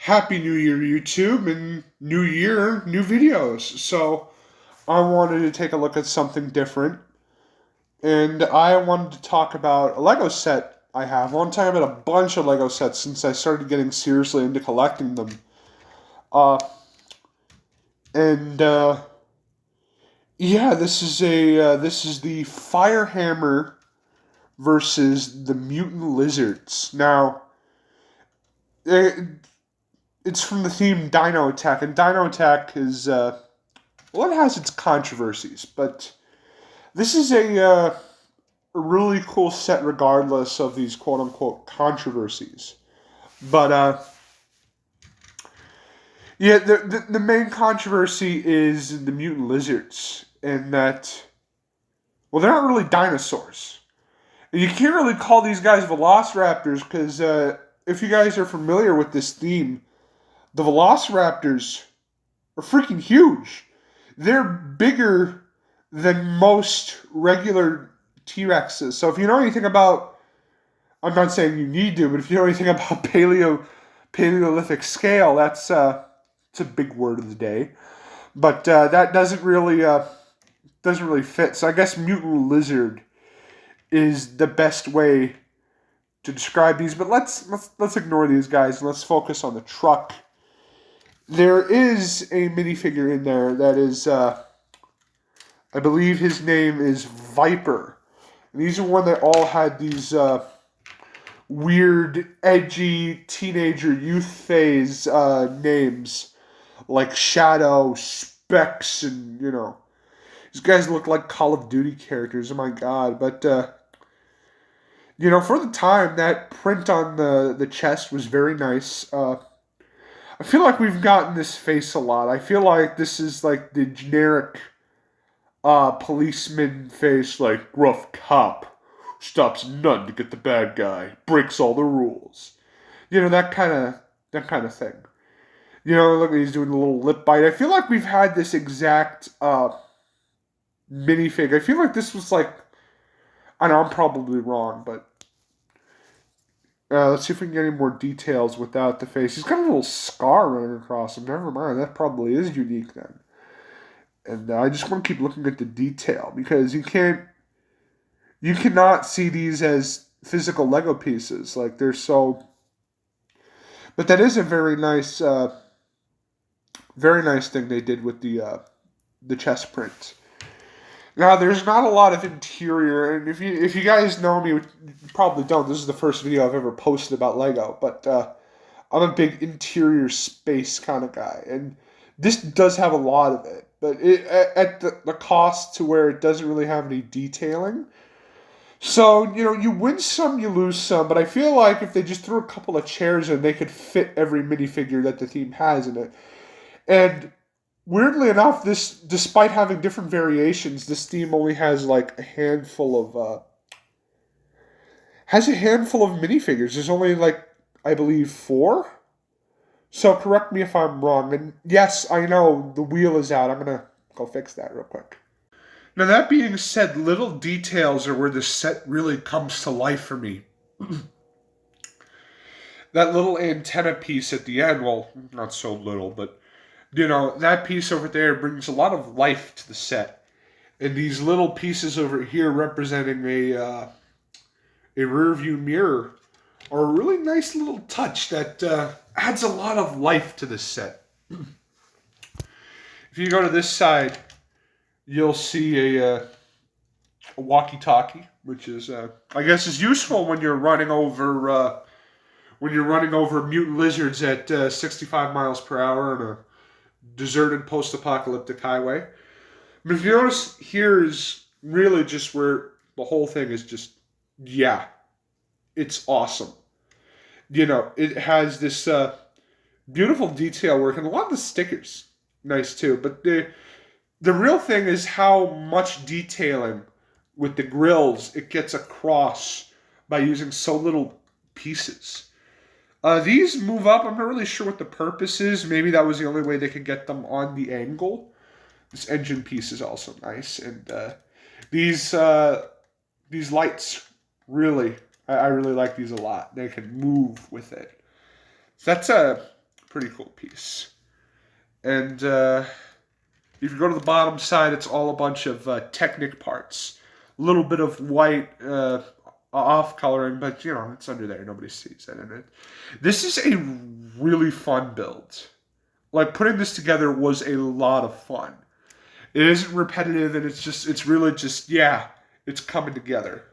Happy New Year, YouTube, and New Year, new videos. So, I wanted to take a look at something different, and I wanted to talk about a Lego set I have. I want to talk about a bunch of Lego sets since I started getting seriously into collecting them. Uh, and yeah, this is the Firehammer versus the Mutant Lizards. Now, it, it's from the theme Dino Attack, and Dino Attack is well, it has its controversies, but this is a really cool set regardless of these quote unquote controversies. But yeah, the main controversy is the mutant lizards, and that, well, they're not really dinosaurs. And you can't really call these guys velociraptors because if you guys are familiar with this theme, the velociraptors are freaking huge. They're bigger than most regular T-Rexes. So if you know anything about, I'm not saying you need to, but if you know anything about Paleolithic scale, that's it's a big word of the day. But that doesn't really fit. So I guess mutant lizard is the best way to describe these. But let's ignore these guys and let's focus on the truck. There is a minifigure in there that is, I believe his name is Viper. And these are one that all had these weird, edgy teenager youth phase names like Shadow, Specs, and these guys look like Call of Duty characters. Oh my god! But for the time, that print on the chest was very nice. I feel like we've gotten this face a lot. I feel like this is like the generic policeman face, like rough cop, stops none to get the bad guy, breaks all the rules. That kind of thing. Look, he's doing a little lip bite. I feel like we've had this exact minifig. I feel like this was like, I know I'm probably wrong, but let's see if we can get any more details without the face. He's got a little scar running across him. Never mind, that probably is unique then. And I just want to keep looking at the detail because you cannot see these as physical Lego pieces. Like they're so. But that is a very nice thing they did with the chest print. Now, there's not a lot of interior, and if you guys know me, you probably don't. This is the first video I've ever posted about Lego, but I'm a big interior space kind of guy, and this does have a lot of it, but at the cost to where it doesn't really have any detailing. So, you win some, you lose some, but I feel like if they just threw a couple of chairs in, they could fit every minifigure that the theme has in it. And weirdly enough, this, despite having different variations, this theme only has like a handful of minifigures. There's only like, I believe, 4. So correct me if I'm wrong. And yes, I know the wheel is out. I'm gonna go fix that real quick. Now that being said, little details are where the set really comes to life for me. That little antenna piece at the end, well, not so little, but that piece over there brings a lot of life to the set. And these little pieces over here representing a rear view mirror are a really nice little touch that adds a lot of life to this set. If you go to this side, you'll see a walkie-talkie, which is, I guess, is useful when you're running over mutant lizards at 65 miles per hour on a deserted post-apocalyptic highway. But if you notice, here is really just where the whole thing is just, yeah, it's awesome. It has this beautiful detail work, and a lot of the stickers, nice too. But the real thing is how much detailing with the grills it gets across by using so little pieces. These move up. I'm not really sure what the purpose is. Maybe that was the only way they could get them on the angle. This engine piece is also nice. And these lights, really, I really like these a lot. They can move with it. So that's Pretty cool piece. And if you go to the bottom side, it's all a bunch of Technic parts. A little bit of white off coloring, but you know, it's under there. Nobody sees it. And this is a really fun build. Like, putting this together was a lot of fun. It isn't repetitive, and it's really just, yeah, it's coming together.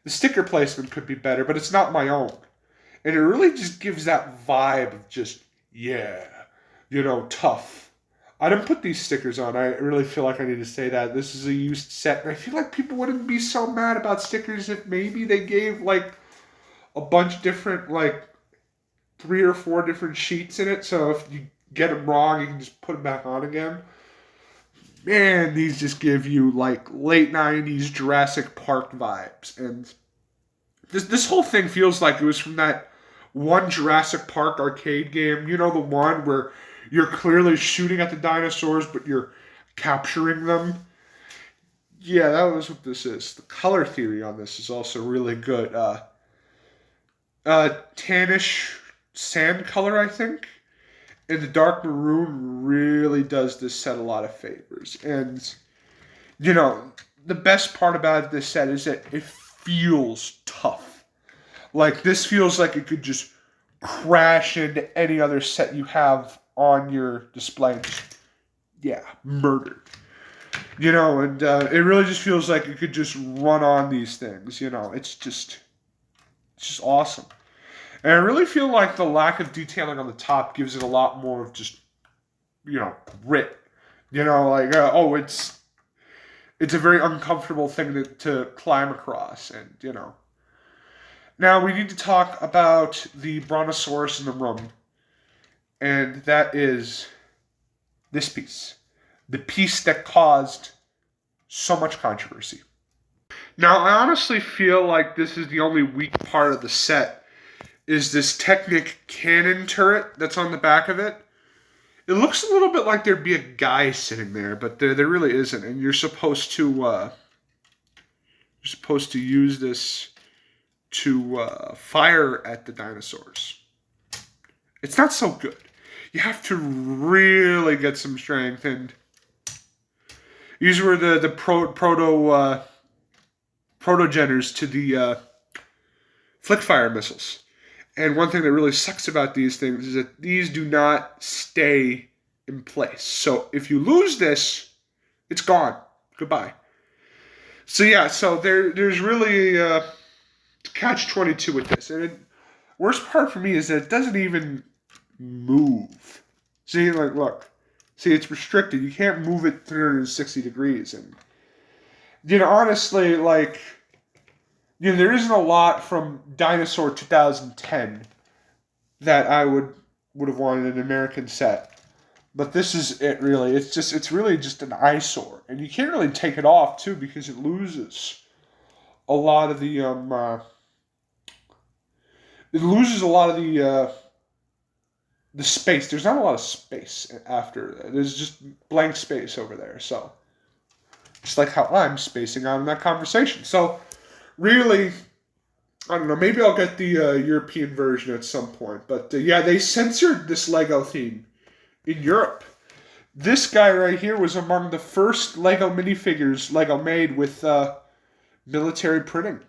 The sticker placement could be better, but it's not my own. And it really just gives that vibe of just, yeah, you know, tough. I didn't put these stickers on. I really feel like I need to say that. This is a used set, and I feel like people wouldn't be so mad about stickers if maybe they gave, like, a bunch of different, like, 3 or 4 different sheets in it. So if you get them wrong, you can just put them back on again. Man, these just give you, like, late 90s Jurassic Park vibes. And this whole thing feels like it was from that one Jurassic Park arcade game. You know, the one where you're clearly shooting at the dinosaurs, but you're capturing them. Yeah, that was what this is. The color theory on this is also really good. Tannish sand color, I think. And the dark maroon really does this set a lot of favors. And, you know, the best part about this set is that it feels tough. Like, this feels like it could just crash into any other set you have on your display and just, yeah, murdered. You know, and it really just feels like it could just run on these things, you know. It's just awesome. And I really feel like the lack of detailing on the top gives it a lot more of just, you know, grit. You know, like, it's a very uncomfortable thing to climb across, and, you know. Now, we need to talk about the Brontosaurus in the room, and that is this piece. The piece that caused so much controversy. Now, I honestly feel like this is the only weak part of the set, is this Technic cannon turret that's on the back of it. It looks a little bit like there'd be a guy sitting there, but there really isn't. And you're supposed to use this to fire at the dinosaurs. It's not so good. You have to really get some strength, and these were the protogeners to the flick fire missiles. And one thing that really sucks about these things is that these do not stay in place. So if you lose this, it's gone. Goodbye. So yeah, so there's really catch-22 with this. And the worst part for me is that it doesn't even move. See, like, look. See, it's restricted. You can't move it 360 degrees. And, you know, honestly, like, you know, there isn't a lot from Dinosaur 2010 that I would have wanted an American set. But this is it, really. It's really just an eyesore. And you can't really take it off, too, because it loses a lot of the, the space. There's not a lot of space after that. There's just blank space over there. So, just like how I'm spacing out in that conversation. So, really, I don't know, maybe I'll get the European version at some point. But yeah, they censored this Lego theme in Europe. This guy right here was among the first Lego minifigures Lego made with military printing.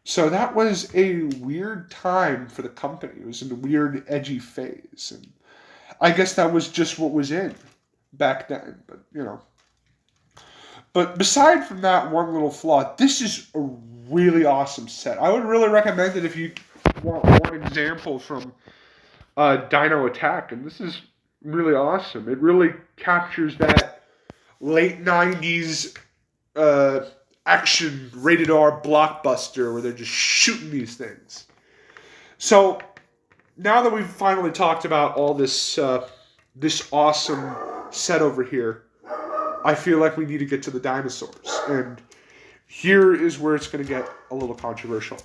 So that was a weird time for the company. It was in a weird, edgy phase. And I guess that was just what was in back then. But, you know. But beside from that one little flaw, this is a really awesome set. I would really recommend it if you want one example from Dino Attack. And this is really awesome. It really captures that late 90s action rated R blockbuster where they're just shooting these things. So now that we've finally talked about all this this awesome set over here, I feel like we need to get to the dinosaurs. And here is where it's going to get a little controversial.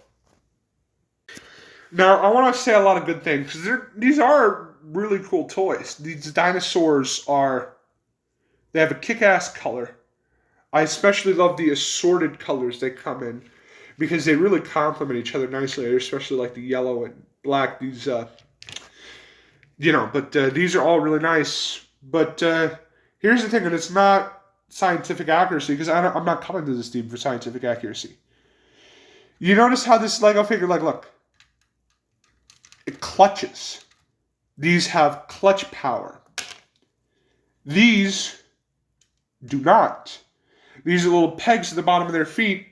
Now, I want to say a lot of good things, because these are really cool toys. These dinosaurs they have a kick-ass color. I especially love the assorted colors they come in, because they really complement each other nicely. I especially like the yellow and black. These But these are all really nice. But here's the thing, and it's not scientific accuracy, because I'm not coming to this team for scientific accuracy. You notice how this Lego figure, like, look, it clutches. These have clutch power. These do not. These are little pegs at the bottom of their feet.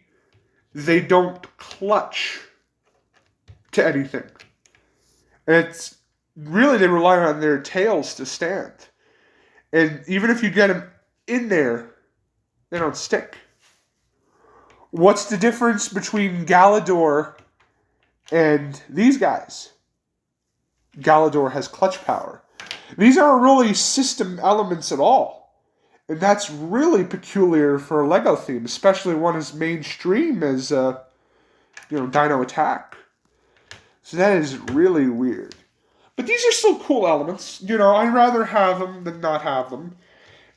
They don't clutch to anything. And it's really, they rely on their tails to stand. And even if you get them in there, they don't stick. What's the difference between Galador and these guys? Galador has clutch power. These aren't really system elements at all. And that's really peculiar for a Lego theme, especially one as mainstream as, Dino Attack. So that is really weird. But these are still cool elements. I'd rather have them than not have them.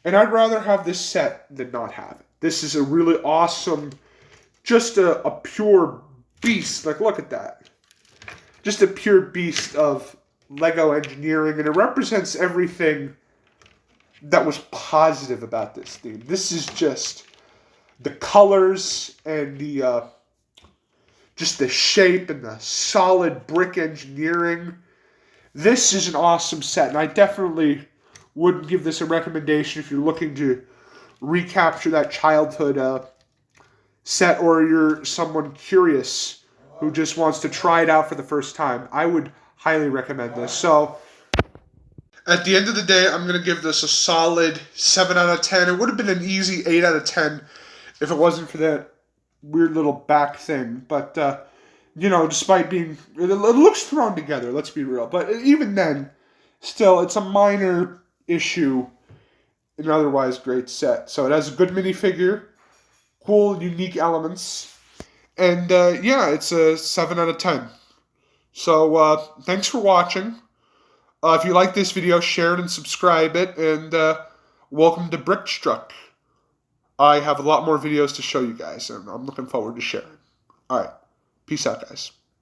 And I'd rather have this set than not have it. This is a really awesome, just a pure beast. Like, look at that. Just a pure beast of Lego engineering. And it represents everything that was positive about this theme. This is just the colors and just the shape and the solid brick engineering. This is an awesome set, and I definitely would give this a recommendation if you're looking to recapture that childhood set, or you're someone curious who just wants to try it out for the first time. I would highly recommend this. So, at the end of the day, I'm going to give this a solid 7 out of 10. It would have been an easy 8 out of 10 if it wasn't for that weird little back thing. But, despite being... It looks thrown together, let's be real. But even then, still, it's a minor issue in an otherwise great set. So it has a good minifigure, cool, unique elements. And, it's a 7 out of 10. So, thanks for watching. If you like this video, share it and subscribe it. And welcome to BRICKSTRUCK. I have a lot more videos to show you guys, and I'm looking forward to sharing. All right. Peace out, guys.